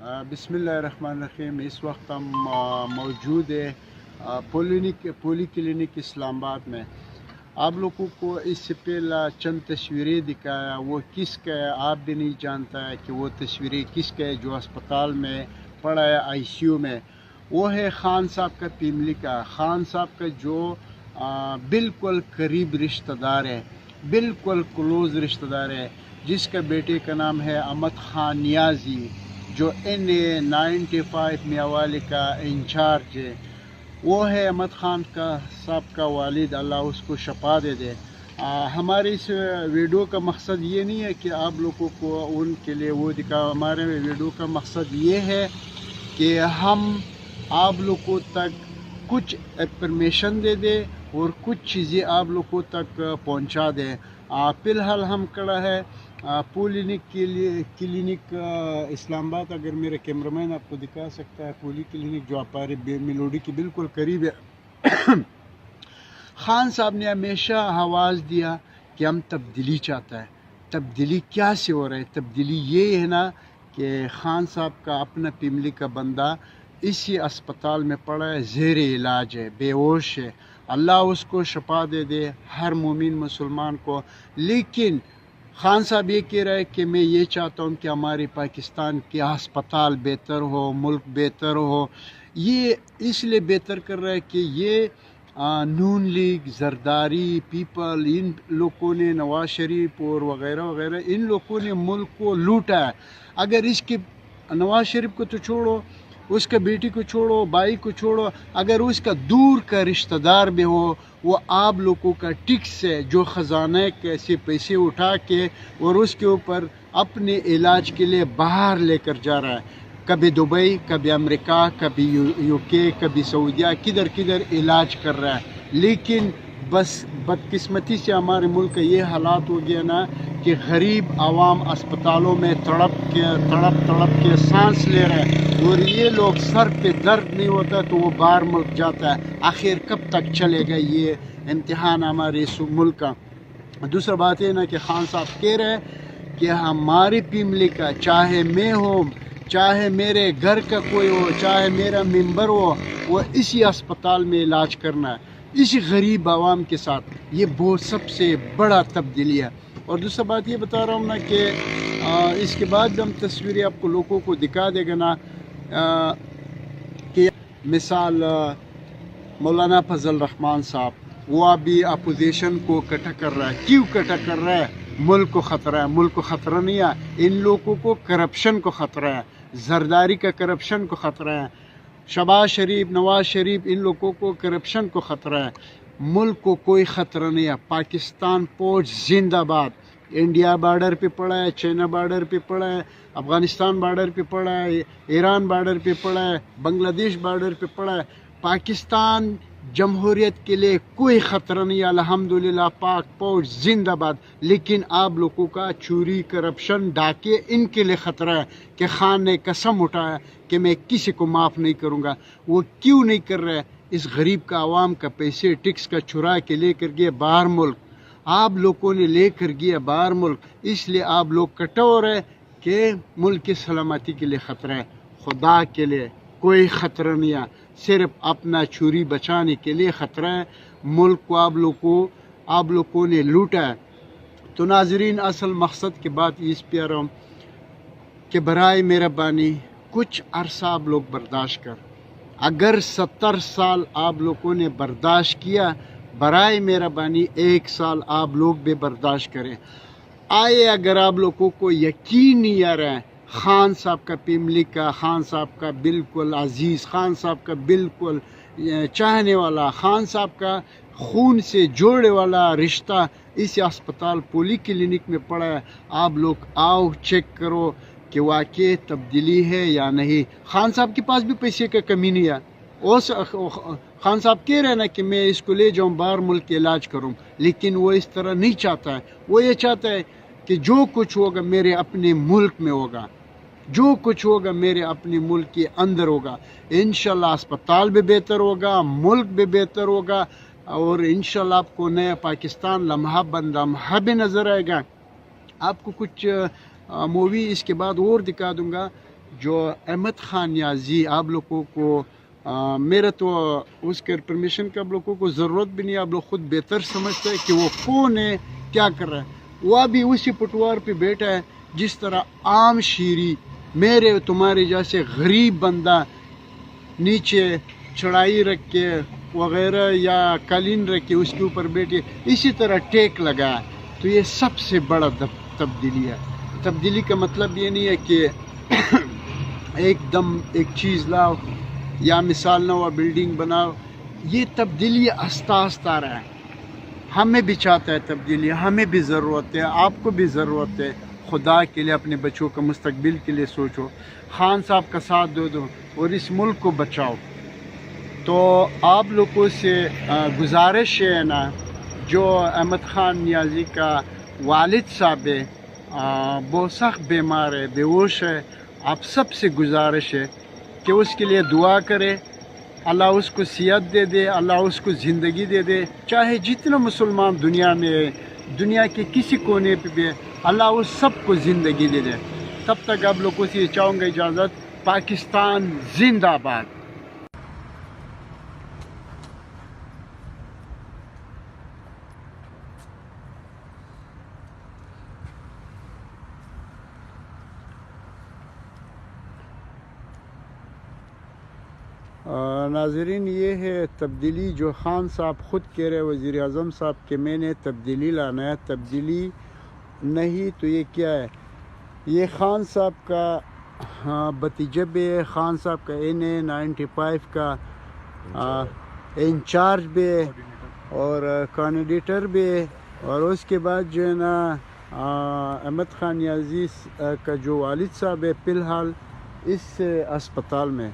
بسم اللہ الرحمن الرحیم۔ اس وقت ہم موجود ہے پولی کلینک اسلام آباد میں۔ آپ لوگوں کو اس سے پہلا چند تصویریں دکھایا، وہ کس کا ہے آپ بھی نہیں جانتا ہے کہ وہ تصویریں کس کا ہے جو اسپتال میں پڑا ہے آئی سی یو میں۔ وہ ہے خان صاحب کا پیملی کا، خان صاحب کا جو بالکل قریب رشتہ دار ہے، بالکل کلوز رشتہ دار ہے، جس کا بیٹے کا نام ہے احمد خان نیازی، جو NA95 میاوالی کا انچارج ہے۔ وہ ہے احمد خان کا صاحب کا والد، اللہ اس کو شفا دے دے۔ ہمارے اس ویڈیو کا مقصد یہ نہیں ہے کہ آپ لوگوں کو ان کے لیے وہ دکھا، ہمارے ویڈیو کا مقصد یہ ہے کہ ہم آپ لوگوں تک کچھ انفارمیشن دے دیں اور کچھ چیزیں آپ لوگوں تک پہنچا دیں۔ فی الحال ہم کھڑا ہے کلینک اسلام آباد۔ اگر میرا کیمرہ مین آپ کو دکھا سکتا ہے، پولی کلینک جو ہمارے میلوڈی کے بالکل قریب ہے۔ خان صاحب نے ہمیشہ آواز دیا کہ ہم تبدیلی چاہتا ہے۔ تبدیلی کیا سے ہو رہا ہے؟ تبدیلی یہ ہے نا کہ خان صاحب کا اپنا پیملی کا بندہ اسی اسپتال میں پڑا ہے، زیر علاج ہے، بے ہوش ہے۔ اللہ اس کو شفا دے دے، ہر مومن مسلمان کو۔ لیکن خان صاحب یہ کہہ رہا ہے کہ میں یہ چاہتا ہوں کہ ہماری پاکستان کے ہسپتال بہتر ہو، ملک بہتر ہو۔ یہ اس لیے بہتر کر رہا ہے کہ یہ نون لیگ، زرداری، پیپل، ان لوگوں نے، نواز شریف اور وغیرہ وغیرہ، ان لوگوں نے ملک کو لوٹا ہے۔ اگر اس کی نواز شریف کو تو چھوڑو، اس کا بیٹی کو چھوڑو، بھائی کو چھوڑو، اگر اس کا دور کا رشتہ دار بھی ہو، وہ آپ لوگوں کا ٹیکس ہے جو خزانہ سے پیسے اٹھا کے اور اس کے اوپر اپنے علاج کے لیے باہر لے کر جا رہا ہے، کبھی دبئی، کبھی امریکہ، کبھی یو کے، کبھی سعودیہ، کدھر کدھر علاج کر رہا ہے۔ لیکن بس بدقسمتی سے ہمارے ملک کا یہ حالات ہو گیا نا کہ غریب عوام اسپتالوں میں تڑپ کے سانس لے رہے ہیں، اور یہ لوگ سر پہ درد نہیں ہوتا تو وہ باہر ملک جاتا ہے۔ آخر کب تک چلے گا یہ امتحان ہمارے اس ملک کا؟ دوسرا بات یہ نا کہ خان صاحب کہہ رہے ہیں کہ ہماری پیملی کا، چاہے میں ہوں، چاہے میرے گھر کا کوئی ہو، چاہے میرا ممبر ہو، وہ اسی اسپتال میں علاج کرنا ہے، اسی غریب عوام کے ساتھ۔ یہ بہت سب سے بڑا تبدیلی ہے۔ اور دوسرا بات یہ بتا رہا ہوں نا کہ اس کے بعد ہم تصویریں آپ کو لوگوں کو دکھا دے گا نا کہ مثال مولانا فضل الرحمان صاحب، وہ ابھی اپوزیشن کو کٹھا کر رہا ہے۔ کیوں کٹھا کر رہا ہے؟ ملک کو خطرہ ہے۔ ملک کو خطرہ نہیں ہے، ان لوگوں کو کرپشن کو خطرہ ہے، زرداری کا کرپشن کو خطرہ ہے، شہباز شریف، نواز شریف، ان لوگوں کو کرپشن کو خطرہ ہے۔ ملک کو کوئی خطرہ نہیں ہے۔ پاکستان فوج زندہ باد۔ انڈیا بارڈر پہ پڑا ہے، چائنا بارڈر پہ پڑا ہے، افغانستان بارڈر پہ پڑا ہے، ایران بارڈر پہ پڑا ہے، بنگلہ دیش بارڈر پہ پڑا ہے۔ پاکستان جمہوریت کے لیے کوئی خطرہ نہیں ہے، الحمدللہ پاک فوج زندہ باد۔ لیکن آپ لوگوں کا چوری، کرپشن، ڈاکے، ان کے لیے خطرہ ہے کہ خان نے قسم اٹھایا کہ میں کسی کو معاف نہیں کروں گا۔ وہ کیوں نہیں کر رہا ہے؟ اس غریب کا، عوام کا پیسے ٹیکس کا چرا کے لے کر گیا باہر ملک۔ آپ لوگوں نے لے کر گیا باہر ملک، اس لیے آپ لوگ کٹا ہو رہے کہ ملک کی سلامتی کے لیے خطرہ ہے۔ خدا کے لیے کوئی خطرہ نہیں ہے، صرف اپنا چوری بچانے کے لیے خطرہ ہے۔ ملک کو آپ لوگوں نے لوٹا ہے۔ تو ناظرین، اصل مقصد کی بات اس پہ آ رہا ہوں کہ برائے مہربانی کچھ عرصہ آپ لوگ برداشت کر۔ اگر 70 سال آپ لوگوں نے برداشت کیا، برائے مہربانی 1 سال آپ لوگ بھی برداشت کریں۔ آئے اگر آپ لوگوں کو یقین نہیں آ رہا ہے، خان صاحب کا پیملی کا، خان صاحب کا بالکل عزیز، خان صاحب کا بالکل چاہنے والا، خان صاحب کا خون سے جوڑنے والا رشتہ اس اسپتال پولی کلینک میں پڑا ہے۔ آپ لوگ آؤ، چیک کرو کہ واقعی تبدیلی ہے یا نہیں۔ خان صاحب کے پاس بھی پیسے کا کمی نہیں ہے۔ خان صاحب کہہ رہے ہیں نا کہ میں اس کو لے جاؤں باہر ملک کے علاج کروں، لیکن وہ اس طرح نہیں چاہتا ہے۔ وہ یہ چاہتا ہے کہ جو کچھ ہوگا میرے اپنے ملک میں ہوگا، جو کچھ ہوگا میرے اپنے ملک کے اندر ہوگا۔ انشاءاللہ اسپتال بھی بہتر ہوگا، ملک بھی بہتر ہوگا، اور انشاءاللہ آپ کو نیا پاکستان لمحہ بند لمحہ بھی نظر آئے گا۔ آپ کو کچھ مووی اس کے بعد اور دکھا دوں گا جو احمد خان نیازی آپ لوگوں کو میرا تو اس کے پرمیشن کا آپ لوگوں کو ضرورت بھی نہیں، آپ لوگ خود بہتر سمجھتے ہیں کہ وہ کون ہے، کیا کر رہا ہے۔ وہ بھی اسی پٹوار پہ بیٹھا ہے جس طرح عام شیری میرے تمہارے جیسے غریب بندہ نیچے چڑھائی رکھ کے وغیرہ یا قالین رکھ کے اس کے اوپر بیٹھے اسی طرح ٹیک لگا۔ تو یہ سب سے بڑا تبدیلی ہے۔ تبدیلی کا مطلب یہ نہیں ہے کہ ایک دم ایک چیز لاؤ یا مثال نہ ہوا بلڈنگ بناؤ، یہ تبدیلی آہستہ آہستہ آ رہا ہے۔ ہمیں بھی چاہتا ہے تبدیلی، ہمیں بھی ضرورت ہے، آپ کو بھی ضرورت ہے۔ خدا کے لیے اپنے بچوں کا مستقبل کے لیے سوچو، خان صاحب کا ساتھ دو اور اس ملک کو بچاؤ۔ تو آپ لوگوں سے گزارش ہے نا، جو احمد خان نیازی کا والد صاحب ہے بہت سخت بیمار ہے، بے ہوش ہے، آپ سب سے گزارش ہے کہ اس کے لیے دعا کرے، اللہ اس کو صحت دے دے، اللہ اس کو زندگی دے دے، چاہے جتنا مسلمان دنیا میں ہے، دنیا کے کسی کونے پہ بھی ہے، اللہ اس سب کو زندگی دے دے۔ تب تک آپ لوگوں سے چاہوں گا اجازت۔ پاکستان زندہ باد۔ ناظرین، یہ ہے تبدیلی جو خان صاحب خود کہہ رہے وزیر اعظم صاحب کہ میں نے تبدیلی لانا ہے، تبدیلی نہیں تو یہ کیا ہے؟ یہ خان صاحب کا بھتیجا بھی ہے، خان صاحب کا NA-95 کا انچارج بھی ہے اور کوآرڈینیٹر بھی ہے، اور اس کے بعد جو ہے نا احمد خان نیازی کا جو والد صاحب ہے فی الحال اس اسپتال میں